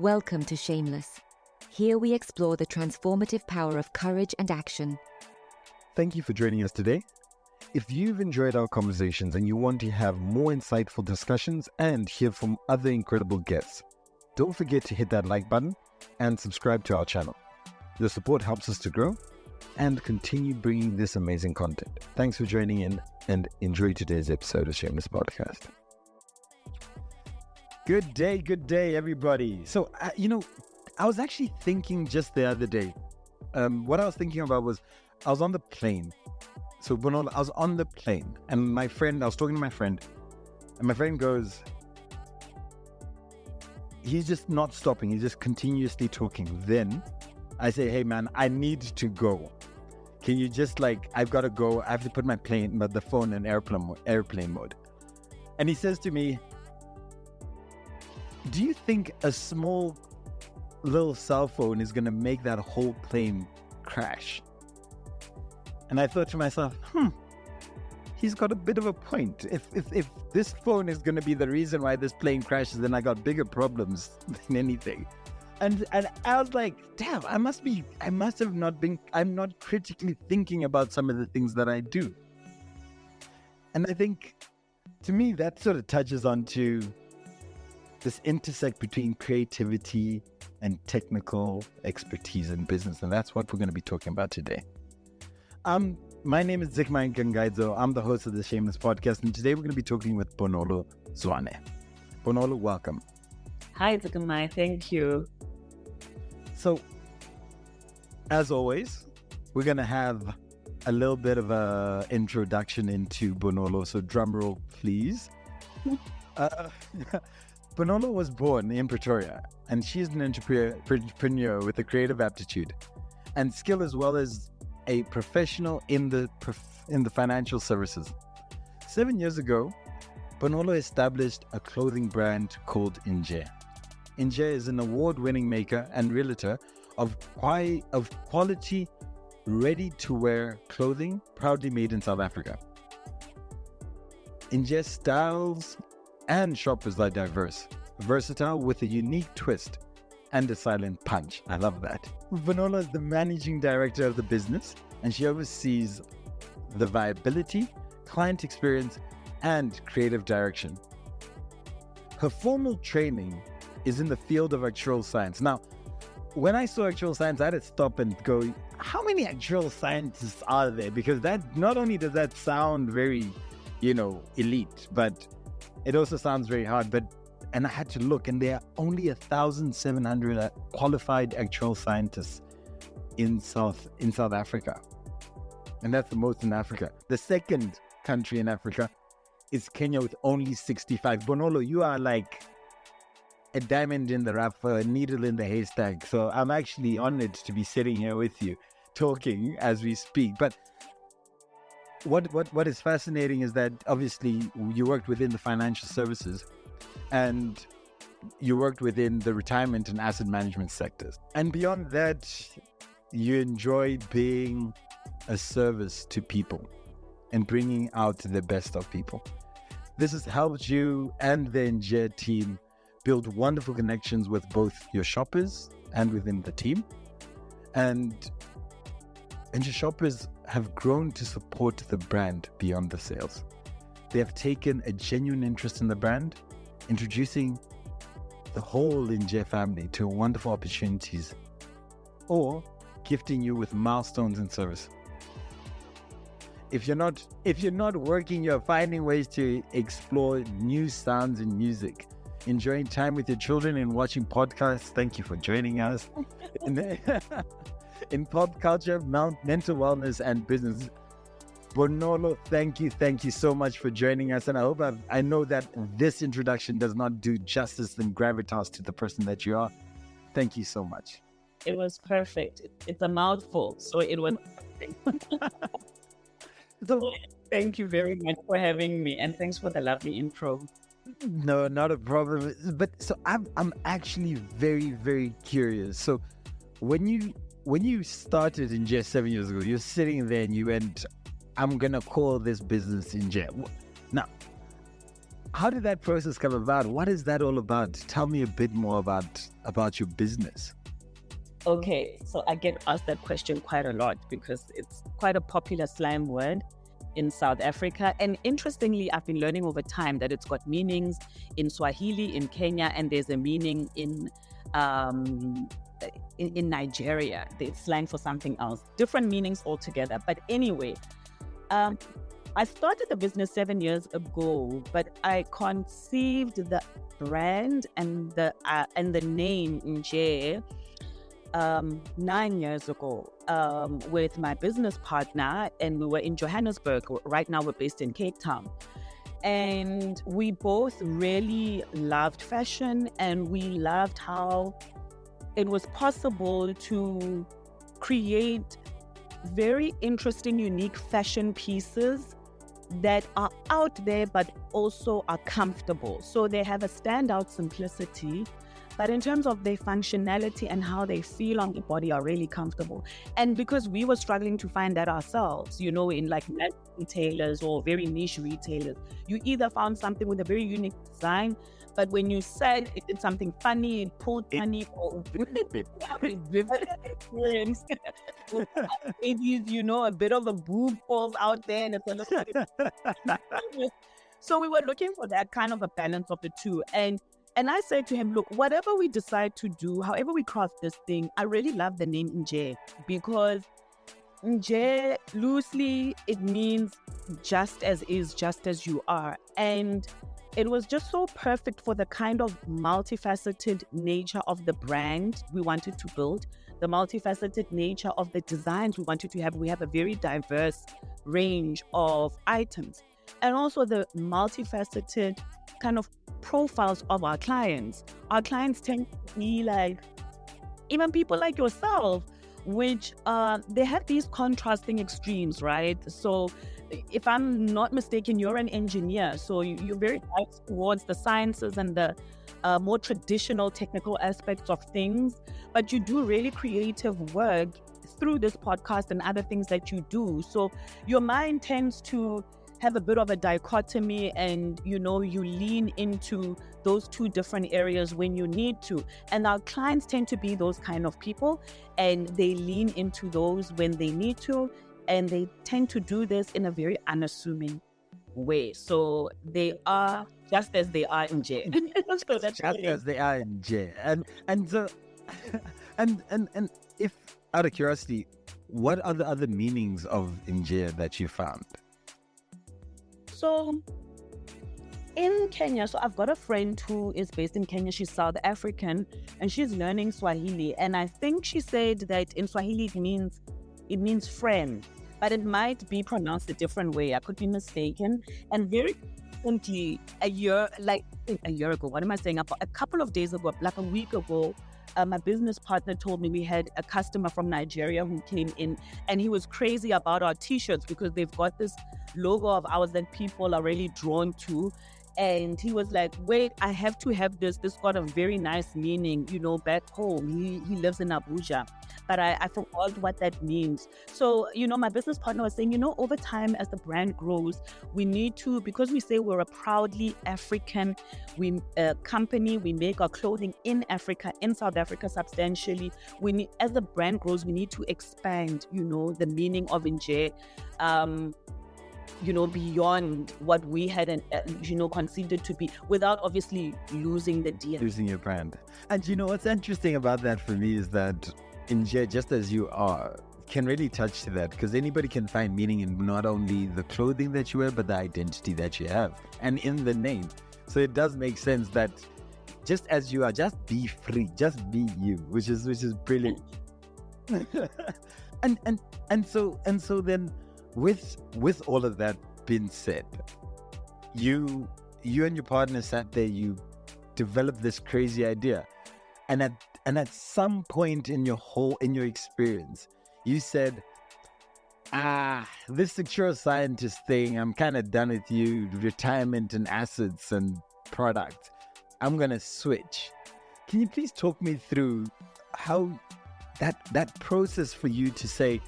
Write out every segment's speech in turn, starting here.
Welcome to Shameless. Here we explore the transformative power of courage and action. Thank you for joining us today. If you've enjoyed our conversations and you want to have more insightful discussions and hear from other incredible guests, don't forget to hit that like button and subscribe to our channel. Your support helps us to grow and continue bringing this amazing content. Thanks for joining in and enjoy today's episode of Shameless Podcast. Good day, everybody. So, I was actually thinking just the other day, what I was thinking about was, I was on the plane. So, Bonolo, I was on the plane and I was talking to my friend, and my friend goes, he's just not stopping. He's just continuously talking. Then I say, hey man, I need to go. Can you just I've got to go. I have to put the phone in airplane mode. And he says to me, do you think a small little cell phone is going to make that whole plane crash? And I thought to myself, he's got a bit of a point. If this phone is going to be the reason why this plane crashes, then I got bigger problems than anything. And I was like, damn, I'm not critically thinking about some of the things that I do. And I think, to me, that sort of touches onto this intersect between creativity and technical expertise in business. And that's what we're going to be talking about today. My name is Dzikamai. I'm the host of the Shameless Podcast, and today we're going to be talking with Bonolo Zwane. Bonolo, welcome. Hi, Dzikamai. Thank you. So, as always, we're going to have a little bit of an introduction into Bonolo. So, drum roll, please. Bonolo was born in Pretoria, and she's an entrepreneur with a creative aptitude and skill, as well as a professional in the financial services. 7 years ago, Bonolo established a clothing brand called Nje. Nje is an award-winning maker and realtor of quality, ready-to-wear clothing, proudly made in South Africa. Nje's styles and shoppers are diverse, versatile with a unique twist and a silent punch. I love that. Bonolo is the managing director of the business, and she oversees the viability, client experience, and creative direction. Her formal training is in the field of actuarial science. Now, when I saw actuarial science, I had to stop and go, how many actuarial scientists are there? Because that, not only does that sound very, elite, but it also sounds very hard. And I had to look, and there are only 1,700 qualified actuarial scientists in South Africa. And that's the most in Africa. The second country in Africa is Kenya with only 65. Bonolo, you are like a diamond in the rough, a needle in the haystack. So I'm actually honored to be sitting here with you, talking as we speak. But what is fascinating is that obviously you worked within the financial services, and you worked within the retirement and asset management sectors. And beyond that, you enjoy being a service to people and bringing out the best of people. This has helped you and the Nje team build wonderful connections with both your shoppers and within the team. And your shoppers have grown to support the brand beyond the sales. They have taken a genuine interest in the brand, introducing the whole Nje family to wonderful opportunities, or gifting you with milestones in service. If you're not working, you're finding ways to explore new sounds in music, enjoying time with your children and watching podcasts. Thank you for joining us. In pop culture, mental wellness, and business. Bonolo, thank you so much for joining us. And I know that this introduction does not do justice and gravitas to the person that you are. Thank you so much. It was perfect. It's a mouthful, so it was So thank you very much for having me, and thanks for the lovely intro. No, not a problem. But so I'm actually very, very curious. So when you started Nje 7 years ago, you're sitting there and you went, I'm gonna call this business Nje. Now, how did that process come about? What is that all about? Tell me a bit more about your business. Okay, so I get asked that question quite a lot because it's quite a popular slang word in South Africa. And interestingly, I've been learning over time that it's got meanings in Swahili, in Kenya, and there's a meaning um, in Nigeria. It's slang for something else, different meanings altogether. But anyway, I started the business 7 years ago, but I conceived the brand and the name Nje 9 years ago with my business partner, and we were in Johannesburg. Right now we're based in Cape Town, and we both really loved fashion, and we loved how it was possible to create very interesting, unique fashion pieces that are out there but also are comfortable. So they have a standout simplicity, but in terms of their functionality and how they feel on the body are really comfortable. And because we were struggling to find that ourselves, you know, in like retailers or very niche retailers, you either found something with a very unique design, but when you said it did something funny, it pulled funny, or vivid experience, babies, you know, a bit of a boob falls out there, and it's a little. So we were looking for that kind of a balance of the two. And I said to him, look, whatever we decide to do, however we craft this thing, I really love the name Nje, because Nje, loosely, it means just as is, just as you are. And it was just so perfect for the kind of multifaceted nature of the brand we wanted to build, the multifaceted nature of the designs we wanted to have. We have a very diverse range of items, and also the multifaceted kind of profiles of our clients. Our clients tend to be like, even people like yourself, which they have these contrasting extremes, right? So if I'm not mistaken, you're an engineer, so you're very biased towards the sciences and the more traditional technical aspects of things, but you do really creative work through this podcast and other things that you do. So your mind tends to have a bit of a dichotomy, and you know, you lean into those two different areas when you need to. And our clients tend to be those kind of people, and they lean into those when they need to, and they tend to do this in a very unassuming way. So they are just as they are in jail. So that's Just as they are in jail. And so and if, out of curiosity, what are the other meanings of Nje that you found? So in Kenya, so I've got a friend who is based in Kenya. She's South African and she's learning Swahili. And I think she said that in Swahili it means friend, but it might be pronounced a different way. I could be mistaken. And very recently, a year ago, what am I saying? A couple of days ago, like a week ago, my business partner told me we had a customer from Nigeria who came in, and he was crazy about our t-shirts because they've got this logo of ours that people are really drawn to. And he was like, wait, I have to have this. This got a very nice meaning, you know, back home. He lives in Abuja, but I forgot what that means. So, you know, my business partner was saying, you know, over time as the brand grows, we need to, because we say we're a proudly African company, we make our clothing in Africa, in South Africa substantially. We need, as the brand grows, we need to expand, you know, the meaning of Nje, you know, beyond what we had, you know, conceived it to be, without obviously losing the DNA. Losing your brand. And you know, what's interesting about that for me is that Nje, just as you are, can really touch to that, because anybody can find meaning in not only the clothing that you wear, but the identity that you have, and in the name. So it does make sense that just as you are, just be free, just be you, which is brilliant. and so then, with all of that being said, you and your partner sat there, you developed this crazy idea, and at some point in your experience, you said, this secure scientist thing, I'm kind of done with you, retirement and assets and product, I'm gonna switch. Can you please talk me through how that process for you to say,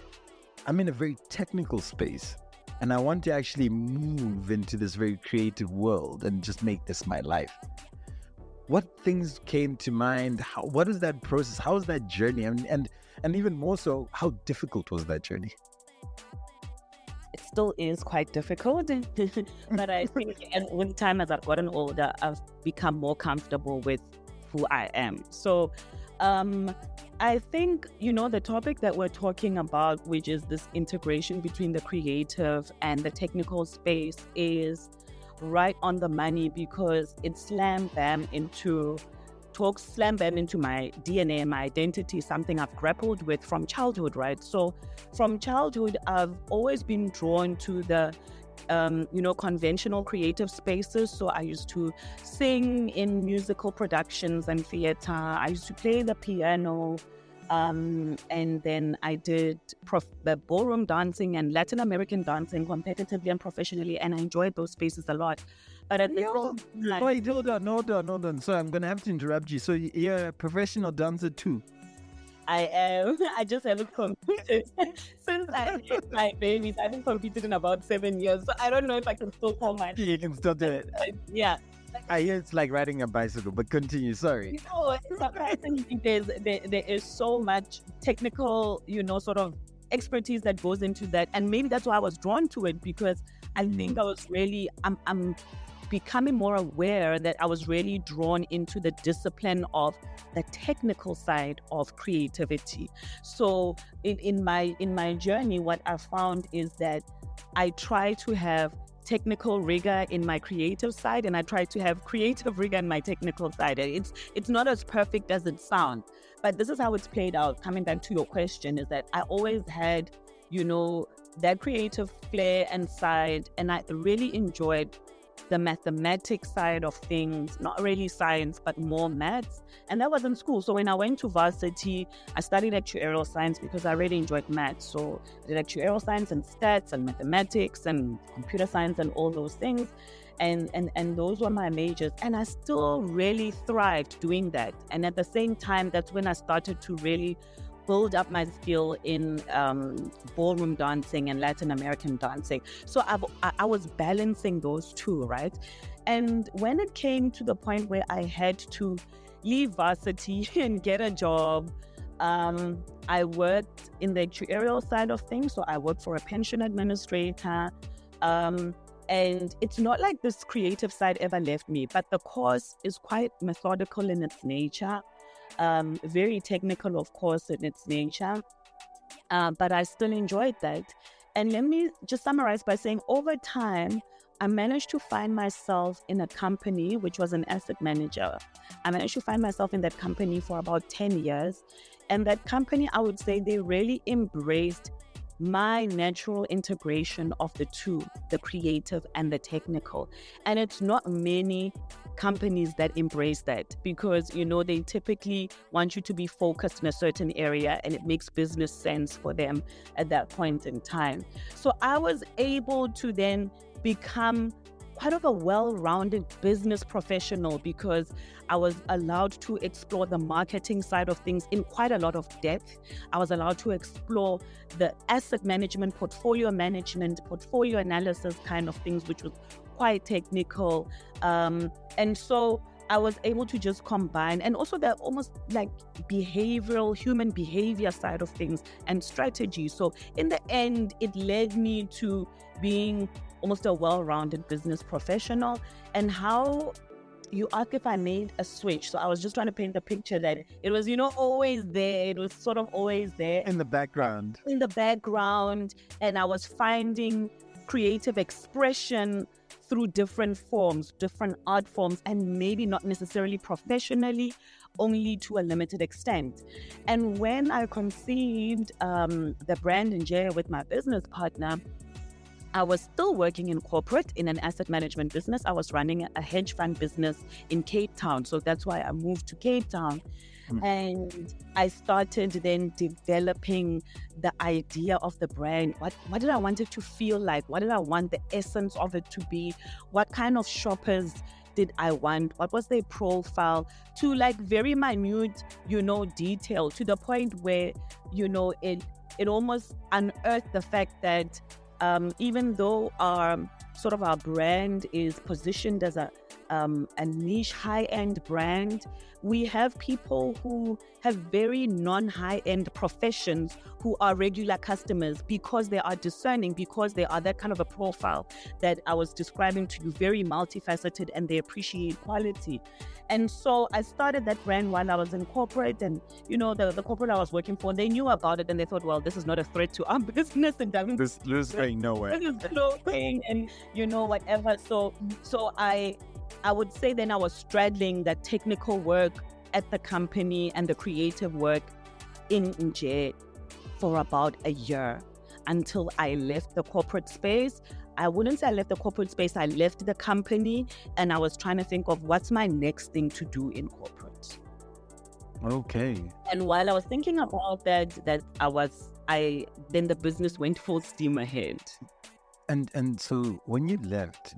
I'm in a very technical space, and I want to actually move into this very creative world and just make this my life. What things came to mind? What is that process? How is that journey? And even more so, how difficult was that journey? It still is quite difficult, but I think and with time as I've gotten older, I've become more comfortable with who I am. So I think, the topic that we're talking about, which is this integration between the creative and the technical space, is right on the money, because it slam bam into my DNA, my identity, something I've grappled with from childhood, right? So from childhood, I've always been drawn to the conventional creative spaces. So I used to sing in musical productions and theater. I used to play the piano. And then I did the ballroom dancing and Latin American dancing competitively and professionally, and I enjoyed those spaces a lot. But at the wait, hold on. So I'm gonna have to interrupt you. So you're a professional dancer too? I am. I just haven't competed since I had my babies. I haven't competed in about 7 years, so I don't know if I can still call myself. You can still do it. Yeah. I hear it's like riding a bicycle, but continue. Sorry. Surprisingly, there is so much technical, sort of expertise that goes into that, and maybe that's why I was drawn to it, because I think I was really, I'm becoming more aware that I was really drawn into the discipline of the technical side of creativity. So in my journey, what I found is that I try to have technical rigor in my creative side, and I try to have creative rigor in my technical side. It's not as perfect as it sounds, but this is how it's played out. Coming back to your question, is that I always had, that creative flair and side, and I really enjoyed the mathematics side of things, not really science, but more maths. And that was in school. So when I went to varsity, I studied actuarial science because I really enjoyed maths. So I did actuarial science and stats and mathematics and computer science and all those things. And those were my majors. And I still really thrived doing that. And at the same time, that's when I started to really build up my skill in ballroom dancing and Latin American dancing. So I was balancing those two, right? And when it came to the point where I had to leave varsity and get a job, I worked in the actuarial side of things. So I worked for a pension administrator. And it's not like this creative side ever left me, but the course is quite methodical in its nature. Very technical, of course, in its nature, but I still enjoyed that. And let me just summarize by saying, over time, I managed to find myself in a company which was an asset manager. I managed to find myself in that company for about 10 years. And that company, I would say, they really embraced my natural integration of the two, the creative and the technical. And it's not many companies that embrace that, because they typically want you to be focused in a certain area, and it makes business sense for them at that point in time. So I was able to then become quite of a well-rounded business professional, because I was allowed to explore the marketing side of things in quite a lot of depth. I was allowed to explore the asset management, portfolio analysis kind of things, which was quite technical. And so I was able to just combine, and also the almost like human behavior side of things and strategy. So in the end, it led me to being almost a well-rounded business professional. And how you ask if I made a switch. So I was just trying to paint the picture that it was, always there. It was sort of always there. In the background. And I was finding creative expression through different forms, different art forms, and maybe not necessarily professionally, only to a limited extent. And when I conceived the brand Njaya with my business partner, I was still working in corporate in an asset management business. I was running a hedge fund business in Cape Town. So that's why I moved to Cape Town. And I started then developing the idea of the brand. What did I want it to feel like? What did I want the essence of it to be? What kind of shoppers did I want? What was their profile? To like very minute, detail, to the point where, it almost unearthed the fact that even though our brand is positioned as a niche high-end brand, we have people who have very non-high-end professions who are regular customers because they are discerning, because they are that kind of a profile that I was describing to you, very multifaceted, and they appreciate quality. And so I started that brand while I was in corporate, and the corporate I was working for, they knew about it, and they thought, well, this is not a threat to our business, and This is going nowhere. this is low paying, and whatever. So I would say then I was straddling that technical work at the company and the creative work in Nje for about a year until I left the corporate space. I wouldn't say I left the corporate space, I left the company, and I was trying to think of what's my next thing to do in corporate. Okay. And while I was thinking about that, then the business went full steam ahead. And so when you left,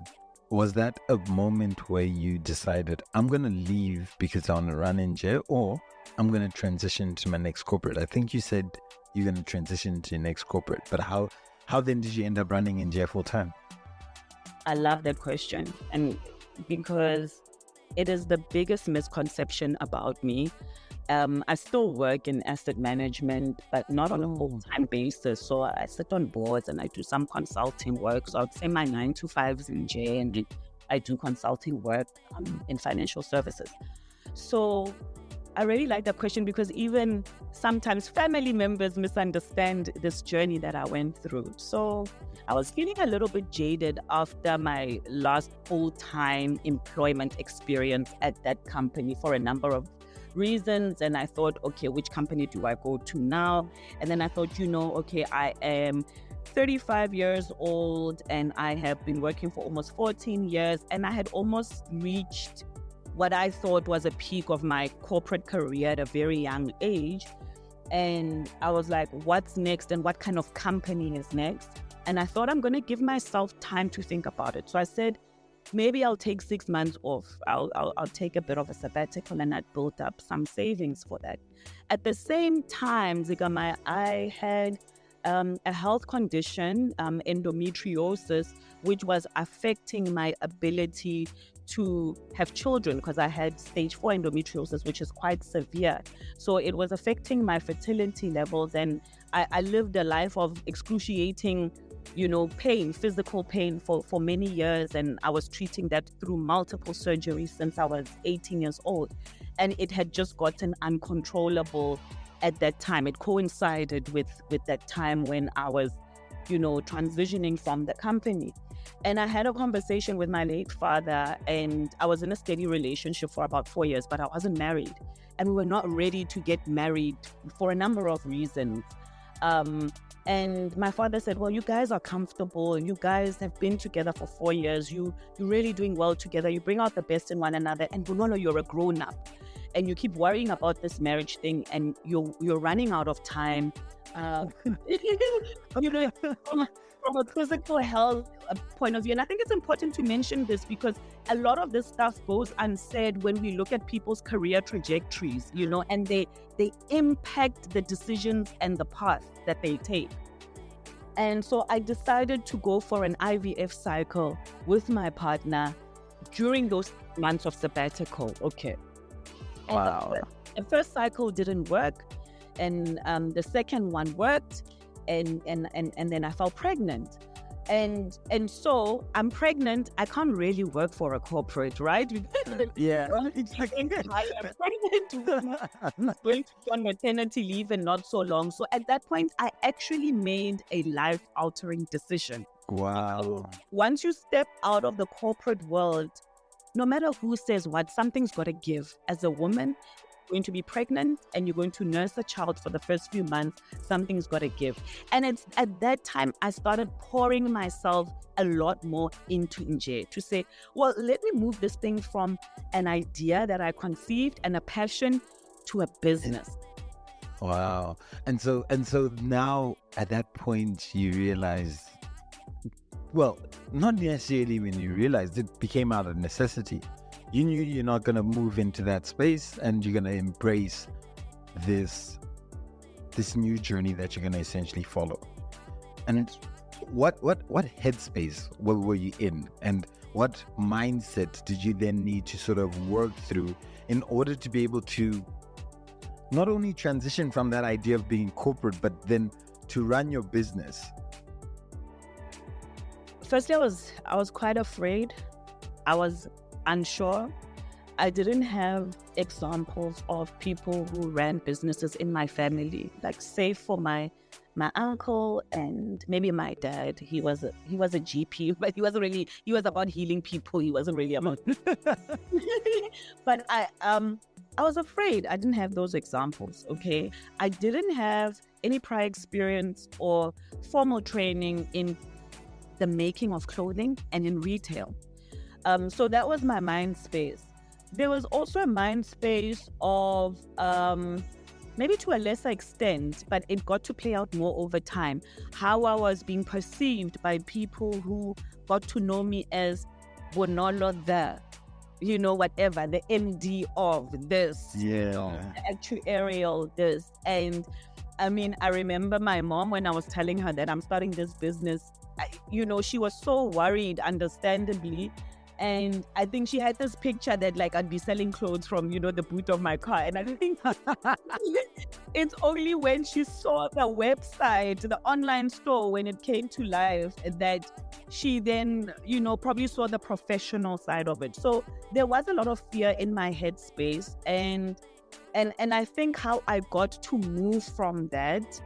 was that a moment where you decided, I'm going to leave because I want to run in jail, or I'm going to transition to my next corporate? I think you said you're going to transition to your next corporate, but how then did you end up running in jail full time? I love that question, and because it is the biggest misconception about me. I still work in asset management, but not on a full-time basis. So I sit on boards and I do some consulting work. So I'd say my 9 to 5s in J, and I do consulting work in financial services. So I really like that question because even sometimes family members misunderstand this journey that I went through. So I was feeling a little bit jaded after my last full-time employment experience at that company for a number of reasons. And I thought, okay, which company do I go to now? And then I thought, okay, I am 35 years old and I have been working for almost 14 years, and I had almost reached what I thought was a peak of my corporate career at a very young age. And I was like, what's next, and what kind of company is next? And I thought, I'm going to give myself time to think about it. So I said, maybe I'll take 6 months off. I'll take a bit of a sabbatical, and I built up some savings for that. At the same time, Dzikamai, I had a health condition, endometriosis, which was affecting my ability to have children because I had stage 4 endometriosis, which is quite severe. So it was affecting my fertility levels, and I lived a life of excruciating pain, physical pain for many years. And I was treating that through multiple surgeries since I was 18 years old. And it had just gotten uncontrollable at that time. It coincided with that time when I was, transitioning from the company. And I had a conversation with my late father, and I was in a steady relationship for about 4 years, but I wasn't married. And we were not ready to get married for a number of reasons. And my father said, well, you guys are comfortable and you guys have been together for 4 years. You're really doing well together. You bring out the best in one another. And Bonolo, you're a grown up and you keep worrying about this marriage thing, and you're running out of time. From a physical health point of view. And I think it's important to mention this because a lot of this stuff goes unsaid when we look at people's career trajectories, and they impact the decisions and the path that they take. And so I decided to go for an IVF cycle with my partner during those months of sabbatical. Okay. Wow. The first cycle didn't work, and the second one worked. And then I fell pregnant. And so I'm pregnant. I can't really work for a corporate, right? Yeah. I'm pregnant. Going to be on maternity leave and not so long. So at that point, I actually made a life-altering decision. Wow. Once you step out of the corporate world, no matter who says what, something's got to give. As a woman, going to be pregnant and you're going to nurse a child for the first few months, something's got to give. And it's at that time I started pouring myself a lot more into Nje to say, well, let me move this thing from an idea that I conceived and a passion to a business. Wow. And so now at that point you realize, well, not necessarily when you realized, it became out of necessity. You knew you're not going to move into that space and you're going to embrace this new journey that you're going to essentially follow. And what headspace were you in, and what mindset did you then need to sort of work through in order to be able to not only transition from that idea of being corporate, but then to run your business? Firstly, I was quite afraid. I was unsure. I didn't have examples of people who ran businesses in my family, like save for my uncle and maybe my dad. He was a GP, but he was about healing people. He wasn't really about but I was afraid. I didn't have those examples. Okay. I didn't have any prior experience or formal training in the making of clothing and in retail. So that was my mind space. There was also a mind space of maybe to a lesser extent, but it got to play out more over time, how I was being perceived by people who got to know me as Bonolo whatever, the MD of this, the Actuarial this. And I mean, I remember my mom, when I was telling her that I'm starting this business, she was so worried, understandably. And I think she had this picture that like I'd be selling clothes from, the boot of my car. And I think it's only when she saw the website, the online store, when it came to life, that she then, probably saw the professional side of it. So there was a lot of fear in my headspace. And I think how I got to move from that,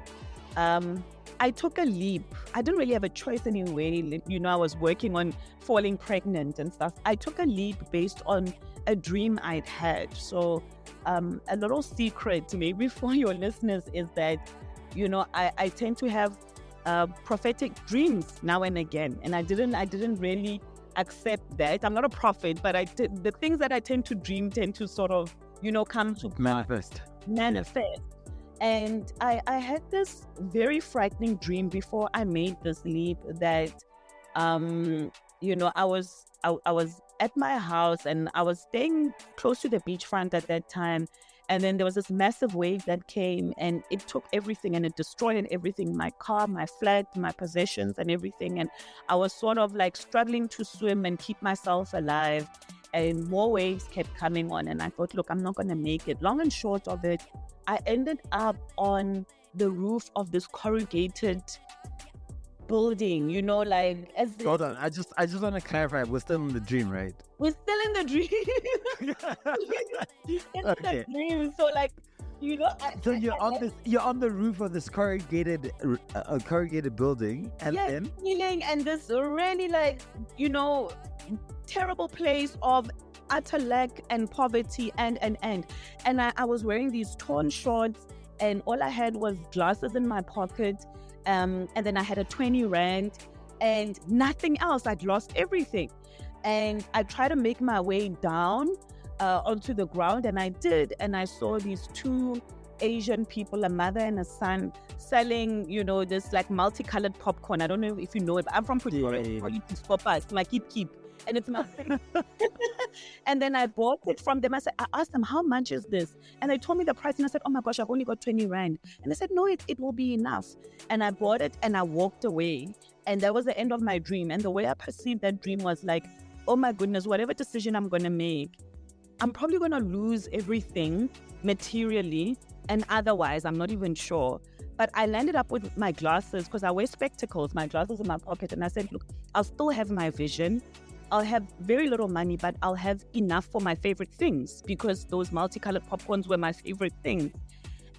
I took a leap. I didn't really have a choice anyway. I was working on falling pregnant and stuff. I took a leap based on a dream I'd had. So a little secret maybe for your listeners is that, I tend to have prophetic dreams now and again. And I didn't really accept that. I'm not a prophet, but the things that I tend to dream tend to sort of, come to manifest. And I had this very frightening dream before I made this leap that, I was at my house and I was staying close to the beachfront at that time. And then there was this massive wave that came and it took everything and it destroyed everything, my car, my flat, my possessions and everything. And I was sort of like struggling to swim and keep myself alive. And more waves kept coming on. And I thought, look, I'm not going to make it. Long and short of it, I ended up on the roof of this corrugated building, Hold on, I just want to clarify, we're still in the dream, right? We're still in the dream. Okay. The dream. So so you're on the roof of this corrugated building, and then feeling and this really terrible place of utter lack and poverty and I was wearing these torn shorts and all I had was glasses in my pocket, and then I had a 20 rand and nothing else. I'd lost everything, and I tried to make my way down onto the ground, and I did, and I saw these two Asian people, a mother and a son, selling this like multicolored popcorn. I don't know if you know it, but I'm from Pretoria. Like keep and it's my and then I bought it from them. I asked them, how much is this? And they told me the price, and I said, oh my gosh, I've only got 20 rand. And they said, no, it will be enough. And I bought it and I walked away, and that was the end of my dream. And the way I perceived that dream was like, oh my goodness, whatever decision I'm going to make, I'm probably going to lose everything materially and otherwise. I'm not even sure. But I landed up with my glasses because I wear spectacles, my glasses in my pocket. And I said, look, I'll still have my vision. I'll have very little money, but I'll have enough for my favorite things, because those multicolored popcorns were my favorite things.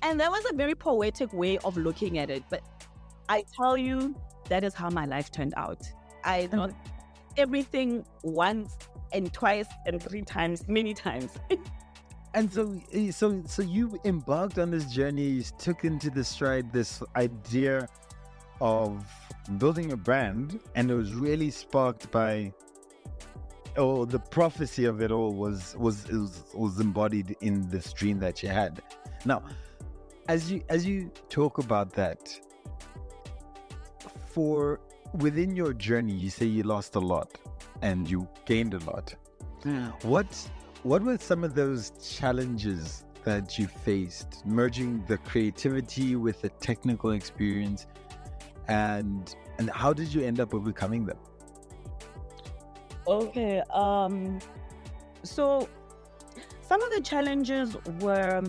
And that was a very poetic way of looking at it. But I tell you, that is how my life turned out. I thought everything once and twice and three times, many times. And so you embarked on this journey, you took into the stride this idea of building a brand, and it was really sparked by, the prophecy of it all was embodied in this dream that you had. Now, as you talk about that, within your journey, you say you lost a lot and you gained a lot. What were some of those challenges that you faced, merging the creativity with the technical experience? and how did you end up overcoming them? Okay. So some of the challenges were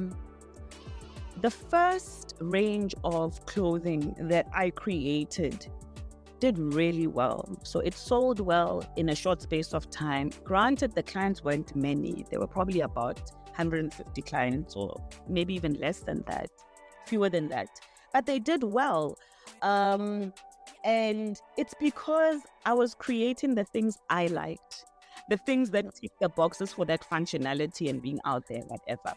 the first range of clothing that I created did really well. So it sold well in a short space of time. Granted, the clients weren't many. There were probably about 150 clients, or maybe even less than that, fewer than that. But they did well. And it's because I was creating the things I liked, the things that tick the boxes for that functionality and being out there, whatever.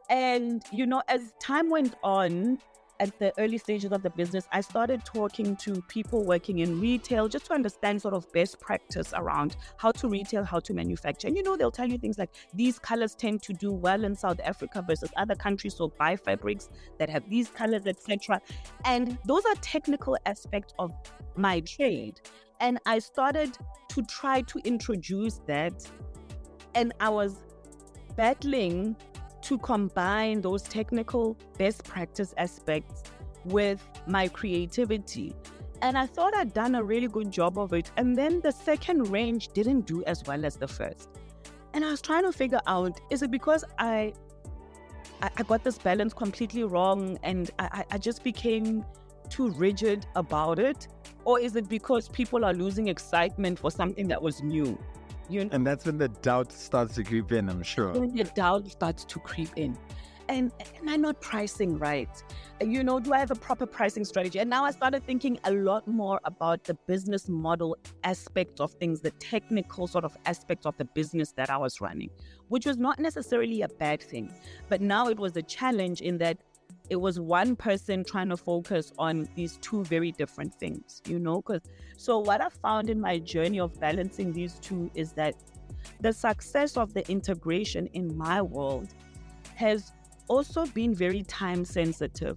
And, as time went on, at the early stages of the business, I started talking to people working in retail just to understand sort of best practice around how to retail, how to manufacture. And, they'll tell you things like these colors tend to do well in South Africa versus other countries. So buy fabrics that have these colors, etc. And those are technical aspects of my trade. And I started to try to introduce that. And I was battling to combine those technical best practice aspects with my creativity. And I thought I'd done a really good job of it. And then the second range didn't do as well as the first. And I was trying to figure out, is it because I got this balance completely wrong and I just became too rigid about it? Or is it because people are losing excitement for something that was new? And that's when the doubt starts to creep in, I'm sure. When the doubt starts to creep in. And am I not pricing right? Do I have a proper pricing strategy? And now I started thinking a lot more about the business model aspect of things, the technical sort of aspects of the business that I was running, which was not necessarily a bad thing. But now it was a challenge in that it was one person trying to focus on these two very different things, So what I found in my journey of balancing these two is that the success of the integration in my world has also been very time sensitive.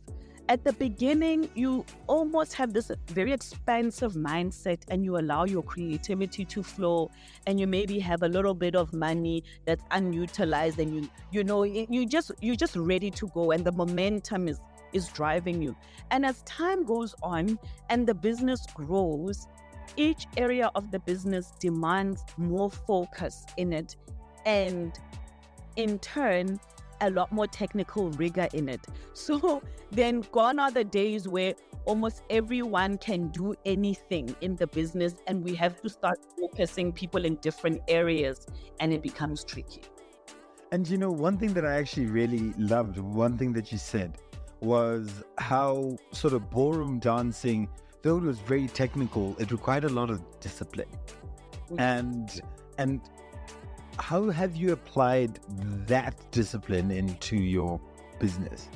At the beginning, you almost have this very expansive mindset and you allow your creativity to flow, and you maybe have a little bit of money that's unutilized, and you're just ready to go, and the momentum is driving you. And as time goes on and the business grows, each area of the business demands more focus in it, and in turn a lot more technical rigor in it. So then gone are the days where almost everyone can do anything in the business, and we have to start focusing people in different areas, and it becomes tricky. And one thing that I actually really loved, one thing that you said, was how sort of ballroom dancing, though it was very technical, it required a lot of discipline. And how have you applied that discipline into your business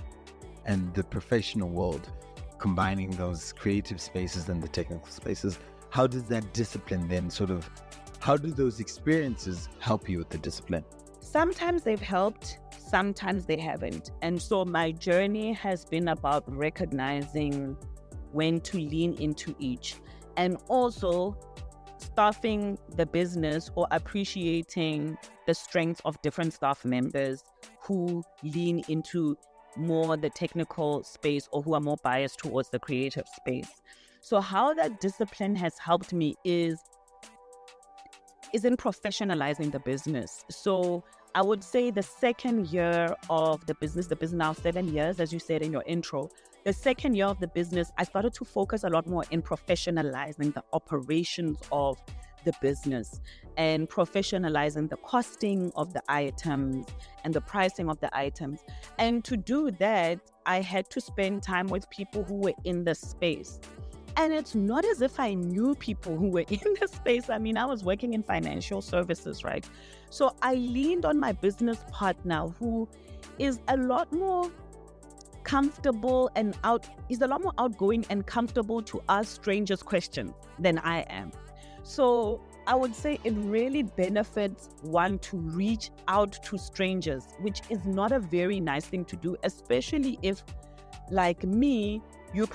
and the professional world, combining those creative spaces and the technical spaces? How does that discipline then how do those experiences help you with the discipline? Sometimes they've helped, sometimes they haven't. And so my journey has been about recognizing when to lean into each, and also staffing the business or appreciating the strengths of different staff members who lean into more the technical space or who are more biased towards the creative space. So how that discipline has helped me is in professionalizing the business. So I would say the second year of the business now 7 years, as you said in your intro, the second year of the business, I started to focus a lot more in professionalizing the operations of the business and professionalizing the costing of the items and the pricing of the items. And to do that, I had to spend time with people who were in the space. And it's not as if I knew people who were in the space. I mean, I was working in financial services, right? So I leaned on my business partner, who is a lot more comfortable and he's a lot more outgoing and comfortable to ask strangers questions than I am. So I would say it really benefits one to reach out to strangers, which is not a very nice thing to do, especially if, like me, you're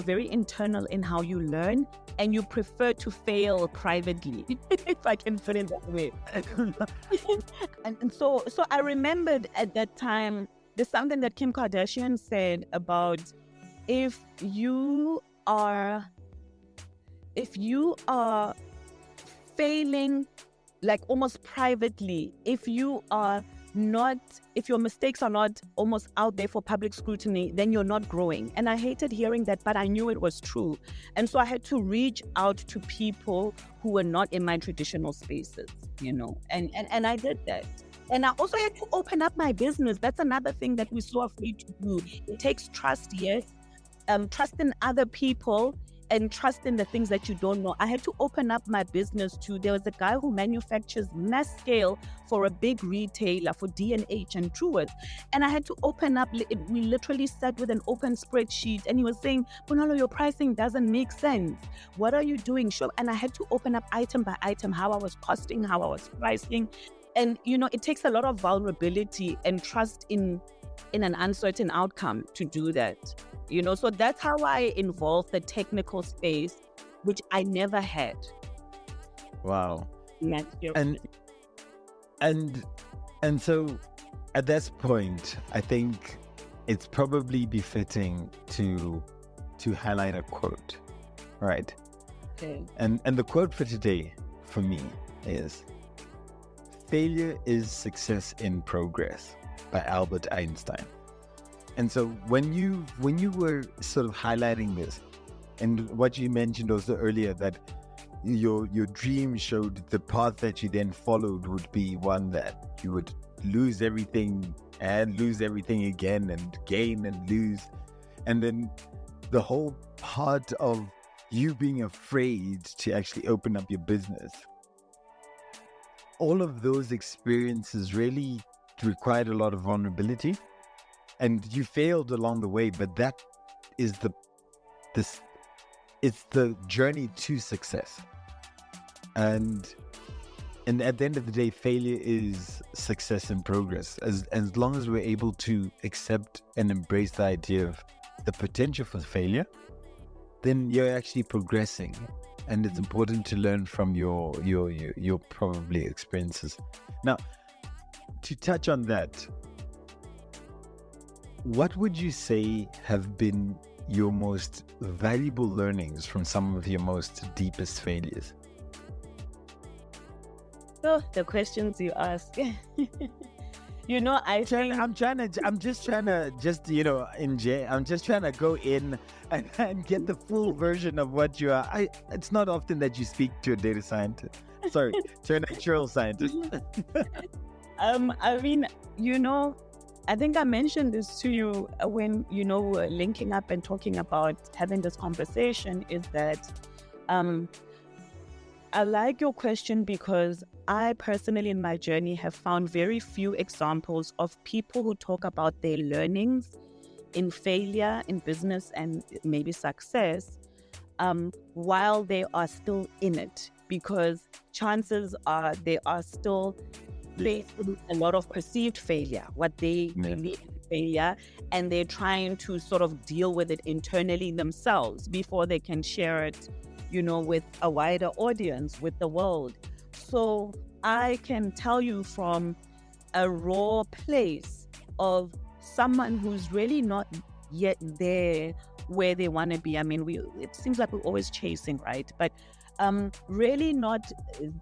very internal in how you learn, and you prefer to fail privately, if I can put it that way. and so I remembered at that time, there's something that Kim Kardashian said about, if you are failing, like almost privately, if your mistakes are not almost out there for public scrutiny, then you're not growing. And I hated hearing that, but I knew it was true. And so I had to reach out to people who were not in my traditional spaces, and I did that. And I also had to open up my business. That's another thing that we're so afraid to do. It takes trust, yes. Trust in other people and trust in the things that you don't know. I had to open up my business too. There was a guy who manufactures mass scale for a big retailer for D&H and Truworths. And I had to open up, we literally sat with an open spreadsheet and he was saying, Bonolo, your pricing doesn't make sense. What are you doing? And I had to open up item by item, how I was costing, how I was pricing. And, it takes a lot of vulnerability and trust in an uncertain outcome to do that. So that's how I involved the technical space, which I never had. Wow. And so at this point, I think it's probably befitting to highlight a quote, right? Okay. And the quote for today for me is, "Failure is success in progress," by Albert Einstein. And so when you were sort of highlighting this, and what you mentioned also earlier, that your dream showed the path that you then followed would be one that you would lose everything and lose everything again and gain and lose. And then the whole part of you being afraid to actually open up your business. All of those experiences really required a lot of vulnerability. And you failed along the way, but that is it's the journey to success. And at the end of the day, failure is success in progress. As long as we're able to accept and embrace the idea of the potential for failure, then you're actually progressing. And it's important to learn from your probably experiences. Now, to touch on that, what would you say have been your most valuable learnings from some of your most deepest failures? Oh, the questions you ask. I'm just trying to go in and get the full version of what you are. It's not often that you speak to a data scientist. Sorry, to an actuarial scientist. I think I mentioned this to you when, we're linking up and talking about having this conversation, is that I like your question because I personally in my journey have found very few examples of people who talk about their learnings in failure, in business and maybe success, while they are still in it, because chances are they are still facing a lot of perceived failure, what they believe is failure, and they're trying to sort of deal with it internally themselves before they can share it, with a wider audience, with the world. So I can tell you from a raw place of someone who's really not yet there where they want to be. I mean, it seems like we're always chasing, right? But really not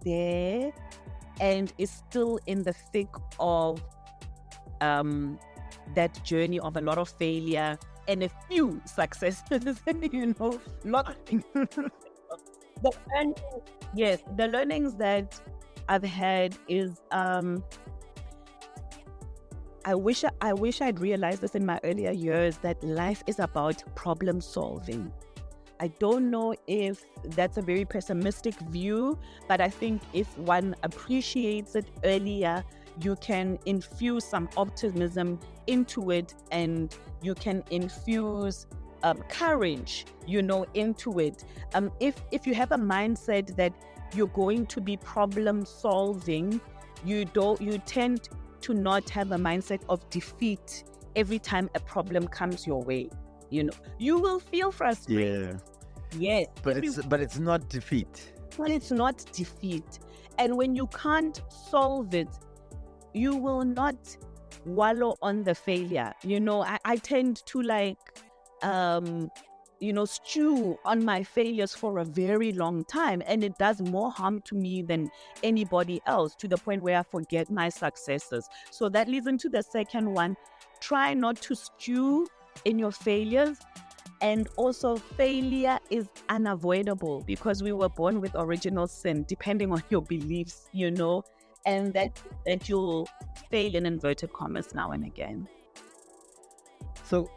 there, and is still in the thick of that journey of a lot of failure and a few successes, lot. The learnings that I've had is I wish I'd realized this in my earlier years, that life is about problem solving. I don't know if that's a very pessimistic view, but I think if one appreciates it earlier, you can infuse some optimism into it, and you can infuse courage, into it. If you have a mindset that you're going to be problem solving, you tend to not have a mindset of defeat every time a problem comes your way. You will feel frustrated. Yeah. Yes. But it's not defeat. But it's not defeat. And when you can't solve it, you will not wallow on the failure. I tend to stew on my failures for a very long time, and it does more harm to me than anybody else, to the point where I forget my successes. So that leads into the second one. Try not to stew in your failures. And also, failure is unavoidable because we were born with original sin, depending on your beliefs, and that you'll fail in inverted commas now and again. So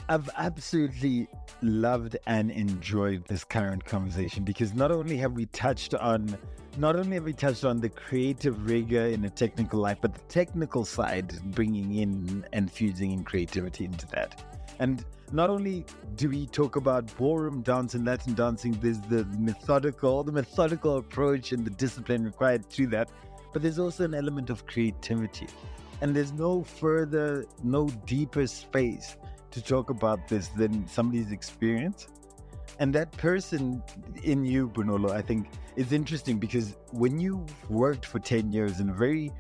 I've absolutely loved and enjoyed this current conversation, because not only have we touched on the creative rigor in a technical life, but the technical side, bringing in and fusing in creativity into that. And not only do we talk about ballroom dance and Latin dancing, there's the methodical approach and the discipline required to that, but there's also an element of creativity. And there's no deeper space to talk about this than somebody's experience. And that person in you, Bonolo, I think is interesting, because when you worked for 10 years in a very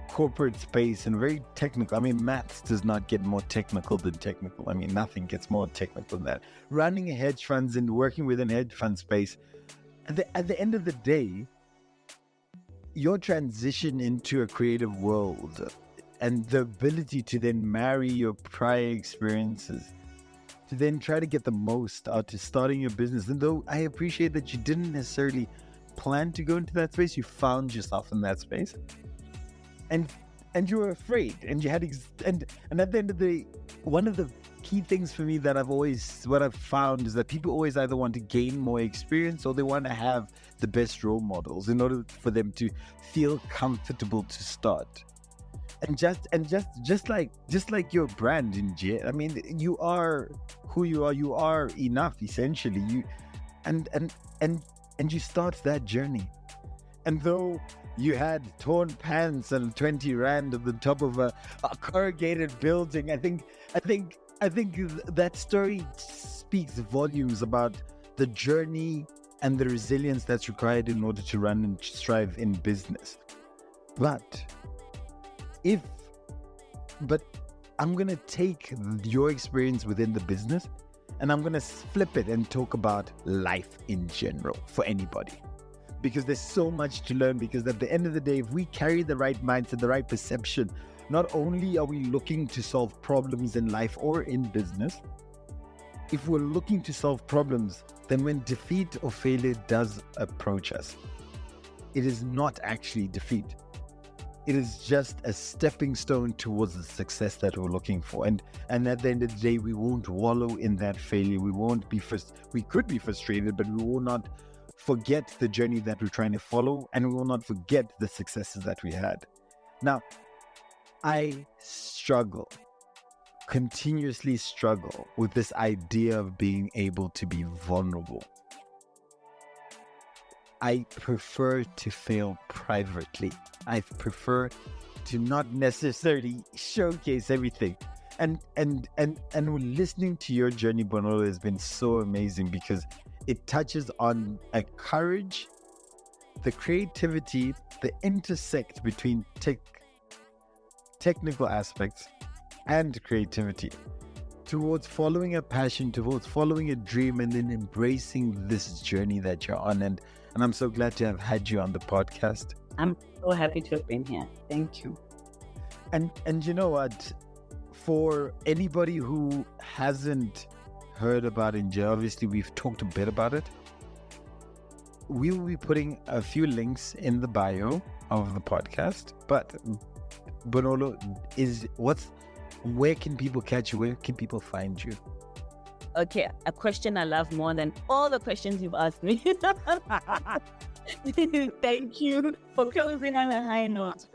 corporate space and very technical, maths does not get more technical than technical. Nothing gets more technical than that. Running a hedge funds and working within a hedge fund space, at the end of the day, your transition into a creative world and the ability to then marry your prior experiences to then try to get the most out of starting your business. And though I appreciate that you didn't necessarily plan to go into that space, you found yourself in that space. And you were afraid, and you had and at the end of the day, one of the key things for me that what I've found is that people always either want to gain more experience or they want to have the best role models in order for them to feel comfortable to start. And just like your brand in J, you are who you are. You are enough, essentially. You and you start that journey. And though you had torn pants and 20 rand at the top of a corrugated building, I think that story speaks volumes about the journey and the resilience that's required in order to run and strive in business. But I'm going to take your experience within the business and I'm going to flip it and talk about life in general for anybody. Because there's so much to learn, because at the end of the day, if we carry the right mindset, the right perception, not only are we looking to solve problems in life or in business, if we're looking to solve problems, then when defeat or failure does approach us, it is not actually defeat. It is just a stepping stone towards the success that we're looking for. And at the end of the day, we won't wallow in that failure. We could be frustrated, but we will not forget the journey that we're trying to follow, and we will not forget the successes that we had. Now, I continuously struggle with this idea of being able to be vulnerable. I prefer to fail privately. I prefer to not necessarily showcase everything. And listening to your journey, Bonolo, has been so amazing, because it touches on a courage, the creativity, the intersect between technical aspects and creativity, towards following a passion, towards following a dream, and then embracing this journey that you're on. And I'm so glad to have had you on the podcast. I'm so happy to have been here. Thank you. And you know what? For anybody who hasn't heard about Inja, obviously we've talked a bit about it. We will be putting a few links in the bio of the podcast. But Bonolo, where can people catch you? Where can people find you? Okay, a question I love more than all the questions you've asked me. Thank you for closing on a high note.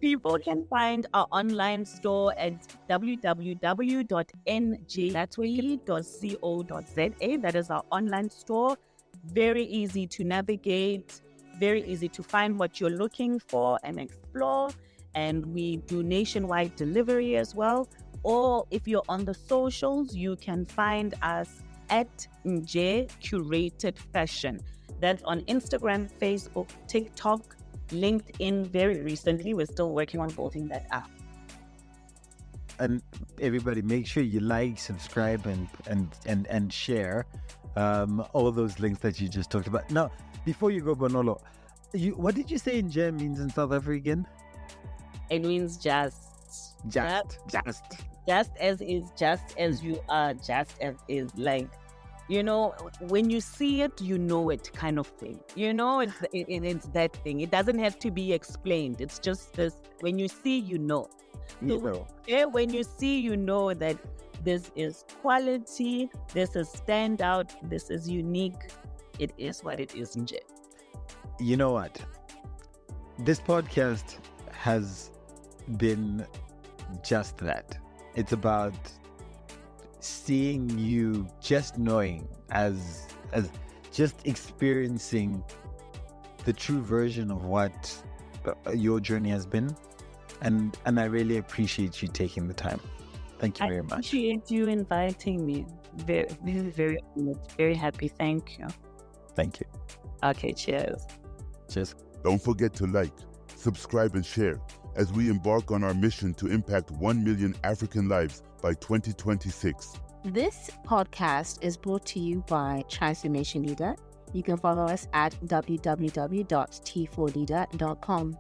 People can find our online store at www.nglatwe.co.za. That is our online store. Very easy to navigate, very easy to find what you're looking for and explore. And we do nationwide delivery as well. Or if you're on the socials, you can find us at Nje Curated Fashion. That's on Instagram, Facebook, TikTok, LinkedIn very recently. We're still working on building that up. and everybody, make sure you like, subscribe, and share all those links that you just talked about. Now, before you go, Bonolo, what did you say in Nje means in South African? It means just as is, just as you are, just as is. Like, you know, when you see it, you know it, kind of thing. You know, it's that thing. It doesn't have to be explained. It's just this. When you see, you know. So, when you see, you know that this is quality, this is standout, this is unique. It is what it is, Nje. You know what? This podcast has been just that. It's about seeing you, just knowing, as just experiencing the true version of what your journey has been. And I really appreciate you taking the time. Thank you very much. I appreciate you inviting me. Very, very, very honored. Very happy. Thank you. Thank you. Okay, cheers. Cheers. Don't forget to like, subscribe, and share as we embark on our mission to impact 1 million African lives by 2026. This podcast is brought to you by Transformation Leader. You can follow us at www.t4leader.com.